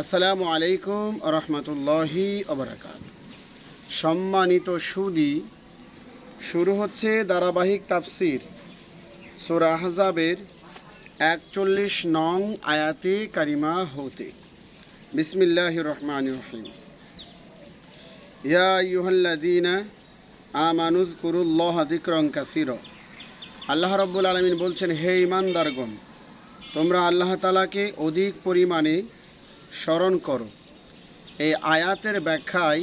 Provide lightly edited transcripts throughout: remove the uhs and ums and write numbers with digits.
আসসালামু আলাইকুম রহমতুল্লাহি ওবারাকাতুহু। সম্মানিত সুদী, শুরু হচ্ছে ধারাবাহিক তাফসির সূরা আহজাবের ৪১ নং আয়াতে কারিমা হতে। বিসমিল্লাহির রহমানির রহিম। ইয়া আইয়ুহাল্লাযীনা আমানু যকুরুল্লাহা যিকরান কাসীরা। আল্লাহ রাব্বুল আলামিন বলছেন, হে ঈমানদারগণ, তোমরা আল্লাহ তাআলাকে অধিক পরিমাণে স্মরণ করো। এই আয়াতের ব্যাখ্যায়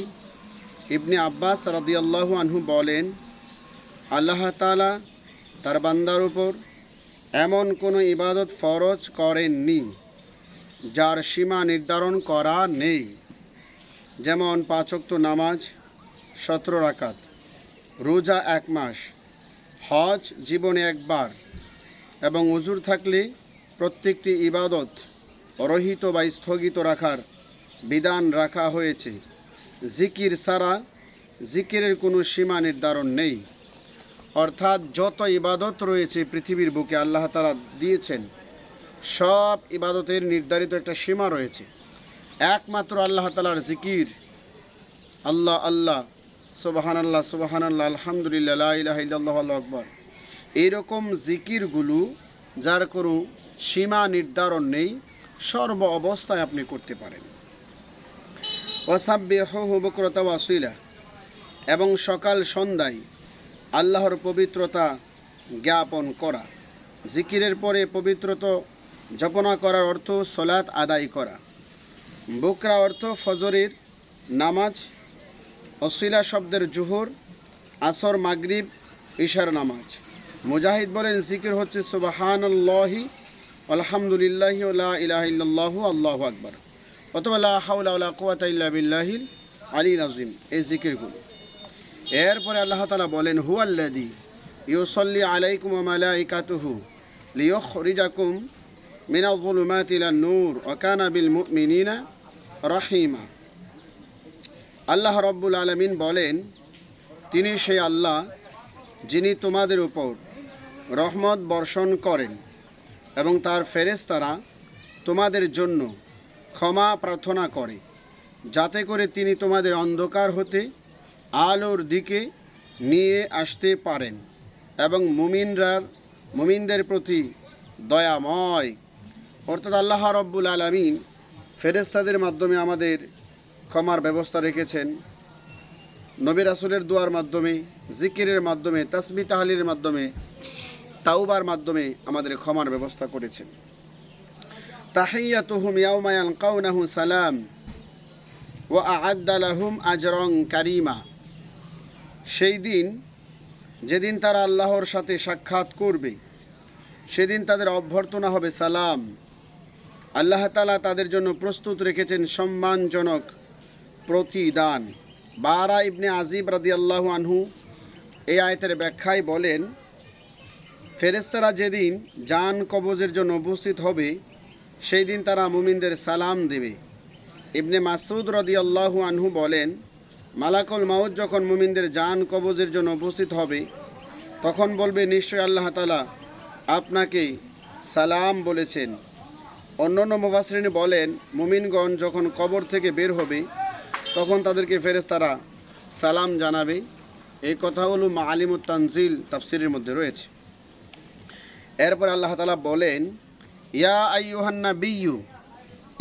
ইবনে আব্বাস রাদিয়াল্লাহু আনহু বলেন, আল্লাহ তাআলা তার বান্দার উপর এমন কোনো ইবাদত ফরজ করেননি যার সীমা নির্ধারণ করা নেই, যেমন ৫ ওয়াক্ত নামাজ ১৭ রাকাত, রোজা ১ মাস, হজ জীবনে একবার এবং উযুর থাকলে প্রত্যেকটি ইবাদত রহিত বা স্থগিত রাখার বিধান রাখা হয়েছে। জিকির ছাড়া জিকিরের কোনো সীমা নির্ধারণ নেই। অর্থাৎ যত ইবাদত রয়েছে পৃথিবীর বুকে আল্লাহ তাআলা দিয়েছেন, সব ইবাদতের নির্ধারিত একটা সীমা রয়েছে। একমাত্র আল্লাহ তাআলার জিকির, আল্লাহ আল্লাহ, সুবহানাল্লাহ সুবহানাল্লাহ, আলহামদুলিল্লাহ, লা ইলাহা ইল্লাল্লাহু আল্লাহু আকবার, এইরকম জিকিরগুলো যার কোনো সীমা নির্ধারণ নেই, সর্ব অবস্থায় আপনি করতে পারেন। ওয়াসাব্বিহুহু বুকরাতাও ওয়া আসীলা, এবং সকাল সন্ধ্যায় আল্লাহর পবিত্রতা জ্ঞাপন করা। জিকিরের পরে পবিত্রতা জপনা করার অর্থ সলাত আদায় করা। বুকরা অর্থ ফজরের নামাজ, অসিলা শব্দের জোহর, আসর, মাগরিব, ইশার নামাজ। মুজাহিদ বলেন, জিকির হচ্ছে সুবহানাল্লাহি আলহামদুলিল্লাহি ওয়া লা ইলাহা ইল্লাল্লাহু আল্লাহু আকবার, অথবা লা হাওলা ওয়া লা কুওয়াতা ইল্লা বিল্লাহিল আলিয়্যিল আযীম, এই জিকিরগুলো। এরপরে আল্লাহ তাআলা বলেন, হুয়াল্লাযী ইউসাল্লি আলাইকুম ওয়া মালাইকাতুহু লিইখরিজাকুম মিনাজ যুলুমাতি ইলান নূর ওয়া কানা বিল মুমিনিনা রাহিমা। আল্লাহ রাব্বুল আলামিন বলেন, তিনি সেই আল্লাহ যিনি তোমাদের উপর রহমত বর্ষণ করেন এবং তার ফেরেশতারা তোমাদের জন্য ক্ষমা প্রার্থনা করে, যাতে করে তিনি তোমাদের অন্ধকার হতে আলোর দিকে নিয়ে আসতে পারেন এবং মুমিনদের প্রতি দয়াময়। অর্থাৎ আল্লাহ রাব্বুল আলামিন ফেরেশতাদের মাধ্যমে আমাদের ক্ষমার ব্যবস্থা রেখেছেন। নবী রাসূলের দোয়ার মাধ্যমে, জিকিরের মাধ্যমে, তাসবিহ তাহলিলের মাধ্যমে, তাওবার মাধ্যমে আমাদের ক্ষমার ব্যবস্থা করেছেন। তাহিয়াতুহুম ইয়াওমা ইয়ালকাউনাহু সালাম ওয়া আ'আদ্দা লাহুম আজরান কারীমা। সেই দিন, যেদিন তারা আল্লাহর সাথে সাক্ষাৎ করবে, সেদিন তাদের অভ্যর্থনা হবে সালাম। আল্লাহ তাআলা তাদের জন্য প্রস্তুত রেখেছেন সম্মানজনক প্রতিদান। বারা ইবনে আজিব রাদিয়াল্লাহু আনহু এই আয়াতের ব্যাখ্যায় বলেন, ফেরেশতারা যেদিন জান কবজের জন্য উপস্থিত হবে, সেই দিন তারা মুমিনদের সালাম দেবে। ইবনে মাসউদ রাদিয়াল্লাহু আনহু বলেন, মালাকুল মাউত যখন মুমিনদের জান কবজের জন্য উপস্থিত হবে, তখন বলবে, নিশ্চয় আল্লাহ তাআলা আপনাকে সালাম বলেছেন। অন্যান্য মুফাসসিরিন বলেন, মুমিনগণ যখন কবর থেকে বের হবে, তখন তাদেরকে ফেরেশতারা সালাম জানাবে। এই কথাগুলো মাআলিমুত তানজিল তাফসীরের মধ্যে রয়েছে। এরপর আল্লাহ তাআলা বলেন, ইয়া আইয়ুহান নাবিয়্যু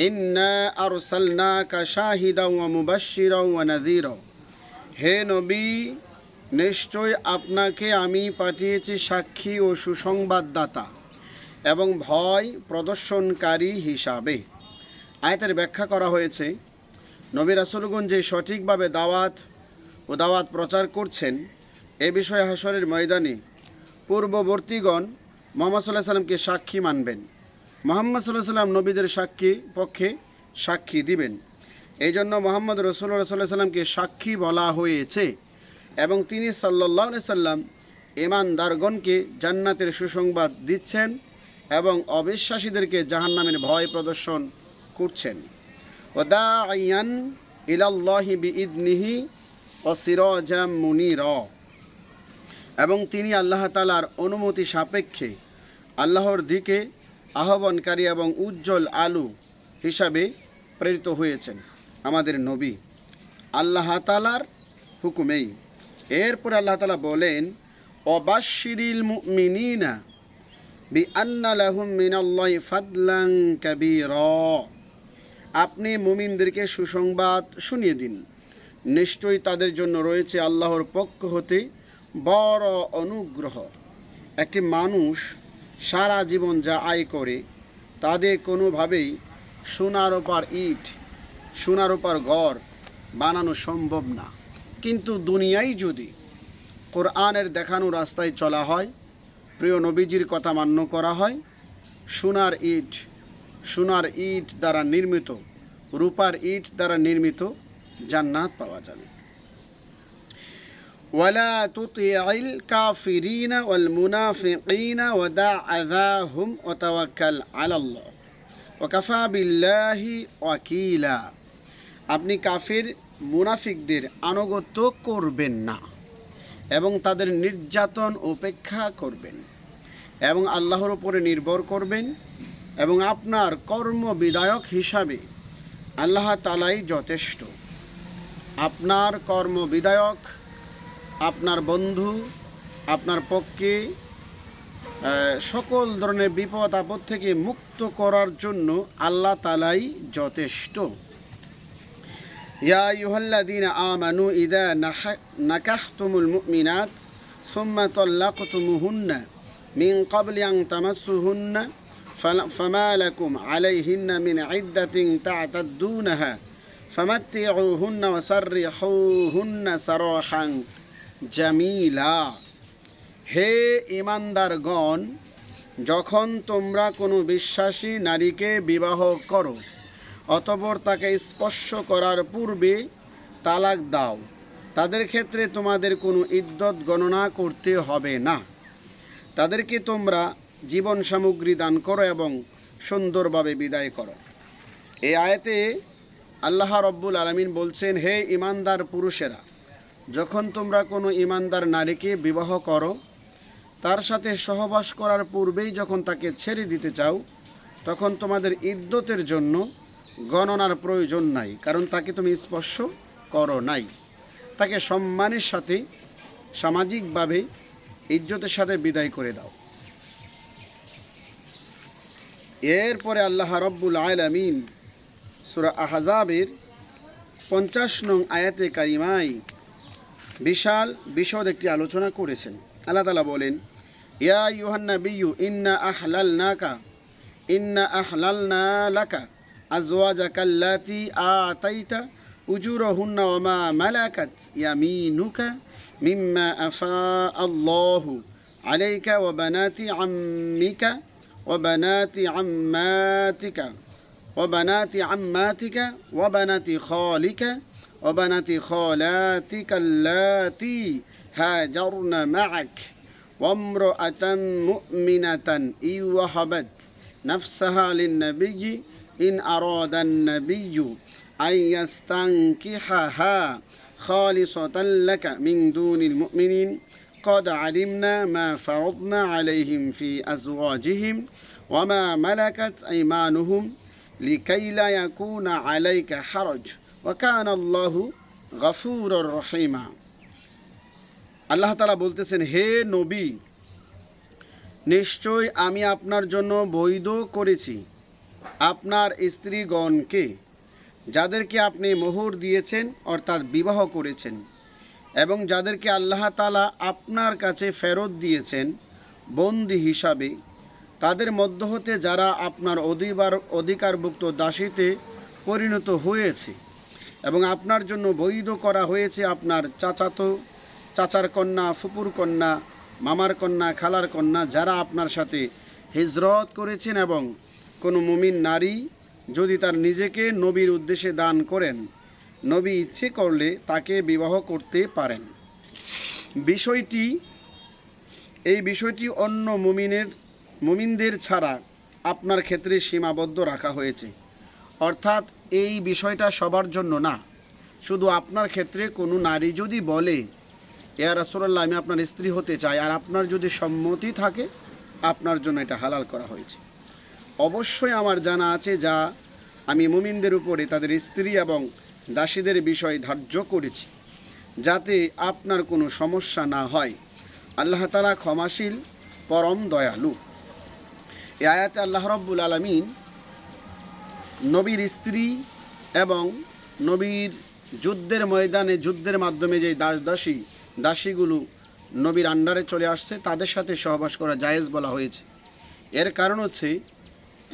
ইন্না আরসালনাকা শাহিদাও ওয়া মুবাশশিরাও ওয়া নাযীরা। হে নবী, নিশ্চয় আপনাকে আমি পাঠিয়েছি সাক্ষী ও সুসংবাদদাতা এবং ভয় প্রদর্শনকারী হিসাবে। আয়াতের ব্যাখ্যা করা হয়েছে, নবী রাসূলগণ যে সঠিকভাবে দাওয়াত প্রচার করছেন, এ বিষয়ে হাসরের ময়দানে পূর্ববর্তীগণ মুহাম্মদ সাল্লাল্লাহু আলাইহি সাল্লামকে সাক্ষী মানবেন। মুহাম্মদ সাল্লাল্লাহু আলাইহি সাল্লাম নবীদের পক্ষে সাক্ষী দিবেন। এই জন্য মুহাম্মদ রাসূলুল্লাহ সাল্লাল্লাহু আলাইহি সাল্লামকে সাক্ষী বলা হয়েছে এবং তিনি সাল্লাল্লাহু আলাইহি সাল্লাম ঈমানদারগণকে জান্নাতের সুসংবাদ দিচ্ছেন এবং অবিশ্বাসীদেরকে জাহান্নামের ভয় প্রদর্শন করছেন। ওয়া দাঈয়ান ইলাল্লাহি বিইذনিহি ওয়া সিরাজাম মুনীরা, এবং তিনি আল্লাহ তাআলার অনুমতি সাপেক্ষে আল্লাহর দিকে আহ্বানকারী এবং উজ্জ্বল আলো হিসাবে প্রেরিত হয়েছেন আমাদের নবী আল্লাহ তাআলার হুকুমেই। এরপরে আল্লাহ তাআলা বলেন, অবাশশিরিল মুমিনিনা বিআন্না লাহুম মিনাল্লাহি ফাদলান কাবীরা। আপনি মুমিনদেরকে সুসংবাদ শুনিয়ে দিন, নিশ্চয়ই তাদের জন্য রয়েছে আল্লাহর পক্ষ হতে বড় অনুগ্রহ। একটি মানুষ সারা জীবন যা আয় করে তাদের কোনোভাবেই সোনার ওপর ইট, সোনার ওপর ঘর বানানো সম্ভব না। কিন্তু দুনিয়ায় যদি কোরআনের দেখানো রাস্তায় চলা হয়, প্রিয় নবীজির কথা মান্য করা হয়, সোনার ইট দ্বারা নির্মিত, রূপার ইট দ্বারা নির্মিত জান্নাত পাওয়া যাবে। ওয়ালা তুতিইল কাফিরিনা ওয়াল মুনাফিকিনা ওয়াদা আযাহুম ওয়া তাওয়াক্কাল আলাল্লাহ ওয়া কাফা বিল্লাহি ওয়াকিলা। আপনি কাফির মুনাফিকদের আনুগত্য করবেন না এবং তাদের নির্যাতন উপেক্ষা করবেন এবং আল্লাহর উপরে নির্ভর করবেন এবং আপনার কর্ম বিধায়ক হিসাবে আল্লাহ তাআলাই যথেষ্ট। আপনার কর্ম বিধায়ক, আপনার বন্ধু, আপনার পক্ষে সকল ধরনের বিপদ আপদ থেকে মুক্ত করার জন্য আল্লাহ তাআলাই যথেষ্ট। ইয়া আইয়ুহাল্লাযীনা আমানু ইযা নাকাহতুমুল মুমিনাত সুম্মা তাল্লাকতুমুহুন্না মিন ক্বাবলি আন তামাসসুহুন্না ফামা লাকুম আলাইহিন্না মিন ইদ্দাতিন তা'তাদ্দুনাহা ফামাত্তিউহুন্না ওয়া সাররিহুন্না সারাহান জামিলা। হে ঈমানদারগণ, যখন তোমরা কোনো বিশ্বাসী নারীকে বিবাহ করো অতঃপর তাকে স্পর্শ করার পূর্বে তালাক দাও, তাদের ক্ষেত্রে তোমাদের কোনো ইদ্যত গণনা করতে হবে না। তাদেরকে তোমরা জীবন সামগ্রী দান করো এবং সুন্দরভাবে বিদায় করো। এই আয়াতে আল্লাহ রব্বুল আলামিন বলছেন, হে ঈমানদার পুরুষেরা, যখন তোমরা কোনো ঈমানদার নারীকে বিবাহ করো, তার সাথে সহবাস করার পূর্বেই যখন তাকে ছেড়ে দিতে চাও, তখন তোমাদের ইদ্যতের জন্য গণনার প্রয়োজন নাই, কারণ তাকে তুমি স্পর্শ করো নাই। তাকে সম্মানের সাথে, সামাজিকভাবে ইজ্জতের সাথে বিদায় করে দাও। এরপরে আল্লাহ রব্বুল আলামিন সূরা আহজাবের 50 নং আয়াতে কারিমায় বিশাল বিশদ একটি আলোচনা করেছেন। আল্লাহ তাআলা বলেন, ইয়া আইয়ুহান নাবিয়্যু ইন্না আহলালনা লাকা আজওয়াজাকা আল্লাতী আতাইতা উজুরাহুন্না ওয়া মা মালাকাত ইয়ামিনুকা মিম্মা আফা আল্লাহু আলাইকা ওয়া বানাতি আম্মিকা ওয়া বানাতি আম্মাতিকা ওয়া বানাতি আম্মাতিকা ওয়া বানাতি খালিকা وبنات خالاتك اللاتي هاجرن معك وامرأة مؤمنة إن وهبت نفسها للنبي إن أراد النبي أن يستنكحها خالصة لك من دون المؤمنين قد علمنا ما فرضنا عليهم في أزواجهم وما ملكت أيمانهم لكي لا يكون عليك حرج ওয়াকান আল্লাহু গফুরুর রহিমা। আল্লাহ তাআলা বলতেছেন, হে নবী, নিশ্চয় আমি আপনার জন্য বৈধ করেছি আপনার স্ত্রীগণকে, যাদেরকে আপনি মোহর দিয়েছেন অর্থাৎ বিবাহ করেছেন, এবং যাদেরকে আল্লাহ তাআলা আপনার কাছে ফেরত দিয়েছেন বন্দী হিসাবে, তাদের মধ্য হতে যারা আপনার অধিকারভুক্ত দাসীতে পরিণত হয়েছে, এবং আপনার জন্য বৈধ করা হয়েছে আপনার চাচার কন্যা, ফুপুর কন্যা, মামার কন্যা, খালার কন্যা, যারা আপনার সাথে হিজরত করেছেন, এবং কোনো মুমিন নারী যদি তার নিজেকে নবীর উদ্দেশ্যে দান করেন, নবী ইচ্ছে করলে তাকে বিবাহ করতে পারেন। এই বিষয়টি অন্য মুমিনদের ছাড়া আপনার ক্ষেত্রে সীমাবদ্ধ রাখা হয়েছে, অর্থাৎ এই বিষয়টা সবার জন্য না, শুধু আপনার ক্ষেত্রে কোনো নারী যদি বলে, ইয়া রাসূলুল্লাহ, আমি আপনার স্ত্রী হতে চাই, আর আপনার যদি সম্মতি থাকে, আপনার জন্য এটা হালাল করা হয়েছে। অবশ্যই আমার জানা আছে যা আমি মুমিনদের উপরে তাদের স্ত্রী এবং দাসীদের বিষয় ধার্য করেছি, যাতে আপনার কোনো সমস্যা না হয়। আল্লাহ তাআলা ক্ষমাশীল, পরম দয়ালু। এই আয়াতে আল্লাহ রাব্বুল আলামিন নবীর স্ত্রী এবং নবীর যুদ্ধের ময়দানে যুদ্ধের মাধ্যমে যে দাসীগুলো নবীর আন্ডারে চলে আসছে তাদের সাথে সহবাস করা জায়েজ বলা হয়েছে। এর কারণ হচ্ছে,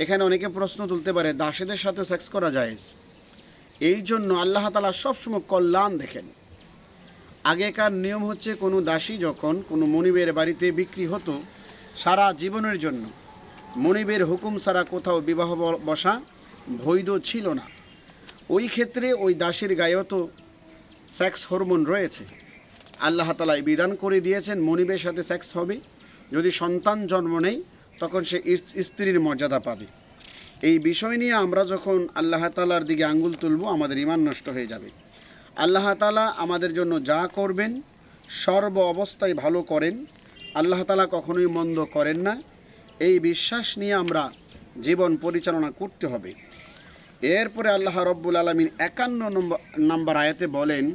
এখানে অনেকে প্রশ্ন তুলতে পারে দাসীদের সাথেও সেক্স করা জায়েজ। এই জন্য আল্লাহ তাআলা সবসময় কল্যাণ দেখেন। আগেকার নিয়ম হচ্ছে, কোনো দাসী যখন কোনো মনিবের বাড়িতে বিক্রি হতো, সারা জীবনের জন্য মনিবের হুকুম ছাড়া কোথাও বিবাহ বসা বৈধ ছিল না। ওই ক্ষেত্রে ওই দাসীর গায়েও তো সেক্স হরমোন রয়েছে। আল্লাহ তাআলা বিধান করে দিয়েছেন মনিবের সাথে সেক্স হবে। যদি সন্তান জন্ম নেয় তখন সে স্ত্রীর মর্যাদা পাবে। এই বিষয় নিয়ে আমরা যখন আল্লাহ তাআলার দিকে আঙ্গুল তুলব, আমাদের ঈমান নষ্ট হয়ে যাবে। আল্লাহ তাআলা আমাদের জন্য যা করবেন সর্ব অবস্থায় ভালো করেন। আল্লাহ তাআলা কখনোই মন্দ করেন না। এই বিশ্বাস নিয়ে আমরা জীবন পরিচালনা করতে হবে। এরপরে আল্লাহ রব্বুল আলামিন 51 নম্বর আয়াতে বলেন,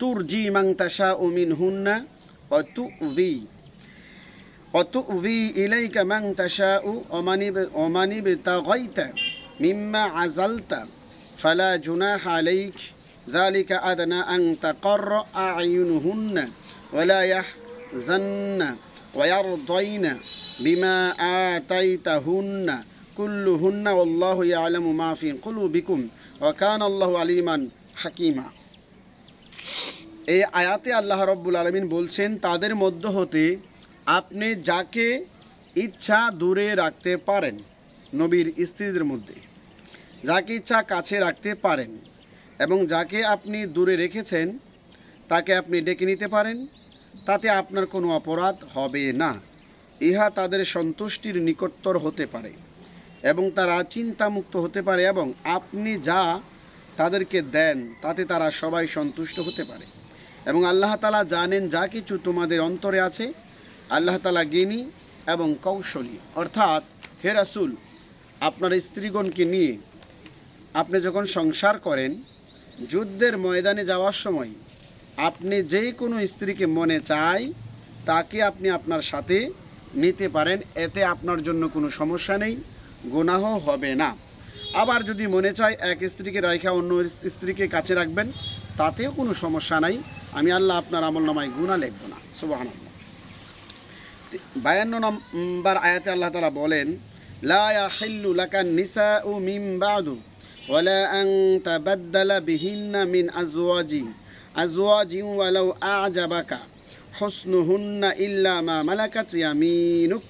তুরজি মান তাশাউ মিনহুন্না ওয়া তু'ভি ইলাইকা মান তাশাউ ওয়া মান ইবতাগাইতা মিম্মা আযালতা ফালা জুনাহা আলাইক যালিকা আদনা আন তাকাররা আ'য়ুনুহুন্না ওয়া লা ইয়াহজান্না ওয়া ইয়ারদাইনা বিমা আতাইতাহুন্না কুল্লুহুন্না আল্লাহু ইয়ালামু মা ফি কুলুবিকুম ওয়া কানা আল্লাহু আলিমান হাকিমা। এই আয়াতে আল্লাহ রাব্বুল আলামিন বলছেন, তাদের মধ্য হতে আপনি যাকে ইচ্ছা দূরে রাখতে পারেন, নবীর স্ত্রীদের মধ্যে যাকে ইচ্ছা কাছে রাখতে পারেন, এবং যাকে আপনি দূরে রেখেছেন তাকে আপনি ডেকে নিতে পারেন, তাতে আপনার কোনো অপরাধ হবে না। ইহা তাদের সন্তুষ্টির নিকটতর হতে পারে এবং তারা চিন্তামুক্ত হতে পারে, এবং আপনি যা তাদেরকে দেন তাতে তারা সবাই সন্তুষ্ট হতে পারে। এবং আল্লাহ তাআলা জানেন যা কিছু তোমাদের অন্তরে আছে। আল্লাহ তাআলা জ্ঞানী এবং কৌশলী। অর্থাৎ, হে রাসূল, আপনার স্ত্রীগণকে নিয়ে আপনি যখন সংসার করেন, যুদ্ধের ময়দানে যাওয়ার সময় আপনি যে কোনো স্ত্রীকে মনে চায় তাকে আপনি আপনার সাথে নিতে পারেন। এতে আপনার জন্য কোনো সমস্যা নেই, গুনাহ হবে না। আবার যদি মনে চায় এক স্ত্রীকে রাখা অন্য স্ত্রীকে কাছে রাখবেন, তাতেও কোনো সমস্যা নাই। আমি আল্লাহ আপনার আমলনামায় গুনাহ লিখব না। সুবহানাল্লাহ। 52 নম্বর আয়াতে আল্লাহ তাআলা বলেন, লা ইয়াহিল্লু লাকান নিসাউ মিন বাদু ওয়ালা আন তাবাদদালা বিহিন্না মিন আজওয়াজিন ওয়ালাউ আ'জাবাকা হুসনুহুন্না ইল্লা মা মালাকাত ইয়ামিনুক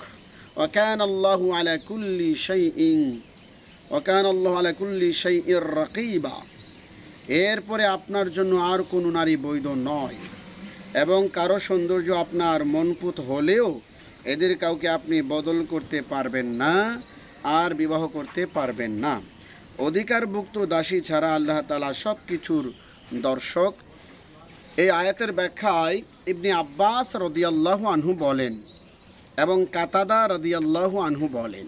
ওয়া কানা আল্লাহু আলা কুল্লি শাইইন রাকিবা। এরপরে আপনার জন্য আর কোনো নারী বৈধ নয়, এবং কারো সৌন্দর্য আপনার মনপুত হলেও এদের কাউকে আপনি বদল করতে পারবেন না আর বিবাহ করতে পারবেন না। অধিকারভুক্ত দাসী ছাড়া আল্লাহ তাআলা সব কিছুর দর্শক। এই আয়াতের ব্যাখ্যায় ইবনে আব্বাস রাদিয়াল্লাহু আনহু বলেন এবং কাতাদা রাদিয়াল্লাহু আনহু বলেন,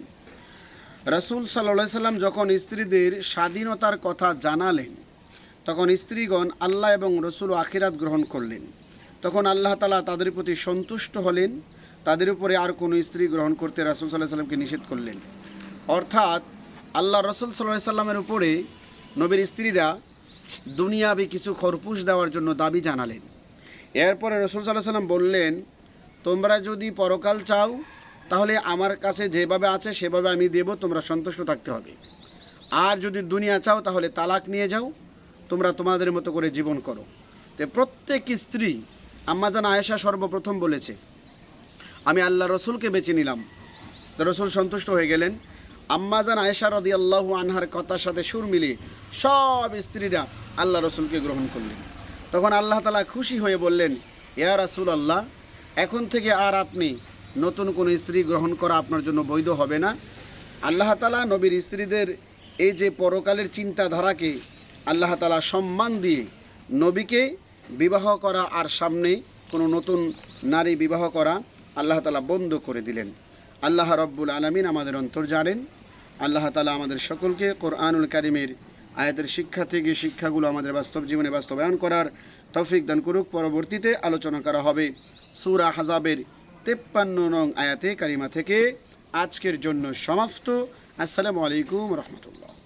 রাসূল সাল্লাল্লাহু আলাইহি সাল্লাম যখন স্ত্রীদের স্বাধীনতার কথা জানালেন, তখন স্ত্রীগণ আল্লাহ এবং রসুল আখিরাত গ্রহণ করলেন। তখন আল্লাহ তাআলা তাদের প্রতি সন্তুষ্ট হলেন, তাদের উপরে আর কোনো স্ত্রী গ্রহণ করতে রাসূল সাল্লাল্লাহু আলাইহি সাল্লামকে নিষেধ করলেন। অর্থাৎ আল্লাহ রসুল সাল্লাল্লাহু আলাইহি সাল্লামের উপরে নবীর স্ত্রীরা দুনিয়াবি কিছু খরপুশ দেওয়ার জন্য দাবি জানালেন। এরপরে রসুল সাল্লাল্লাহু আলাইহি সাল্লাম বললেন, তোমরা যদি পরকাল চাও তাহলে আমার কাছে যেভাবে আছে সেভাবে আমি দেব, তোমরা সন্তুষ্ট থাকতে হবে। আর যদি দুনিয়া চাও তাহলে তালাক নিয়ে যাও, তোমরা তোমাদের মতো করে জীবন করো। তো প্রত্যেক স্ত্রী, আম্মাজান আয়েশা সর্বপ্রথম বলেছে, আমি আল্লাহ রসুলকে বেছে নিলাম। তো রসুল সন্তুষ্ট হয়ে গেলেন। আম্মাজান আয়েশা রাদিয়াল্লাহু আনহার কথার সাথে সুর মিলিয়ে সব স্ত্রীরা আল্লাহ রসুলকে গ্রহণ করলেন। তখন আল্লাহ তাআলা খুশি হয়ে বললেন, ইয়া রাসূলুল্লাহ, এখন থেকে আর আপনি নতুন কোনো স্ত্রী গ্রহণ করা আপনার জন্য বৈধ হবে না। আল্লাহ তাআলা নবীর স্ত্রীদের এই যে পরকালের চিন্তাধারাকে আল্লাহ তাআলা সম্মান দিয়ে নবীকে বিবাহ করা আর সামনে কোনো নতুন নারী বিবাহ করা আল্লাহ তাআলা বন্ধ করে দিলেন। আল্লাহ রব্বুল আলামিন আমাদের অন্তর জানেন, আল্লাহ তাআলা আমাদের সকলকে কোরআনুল কারীমের আয়াতের শিক্ষা থেকে শিক্ষাগুলো আমাদের বাস্তব জীবনে বাস্তবায়ন করার তৌফিক দান করুক। পরবর্তীতে আলোচনা করা হবে সূরা আহজাবের 53 নং আয়াতে কারিমা থেকে। আজকের জন্য সমাপ্ত। আসসালামু আলাইকুম রহমতুল্লাহ।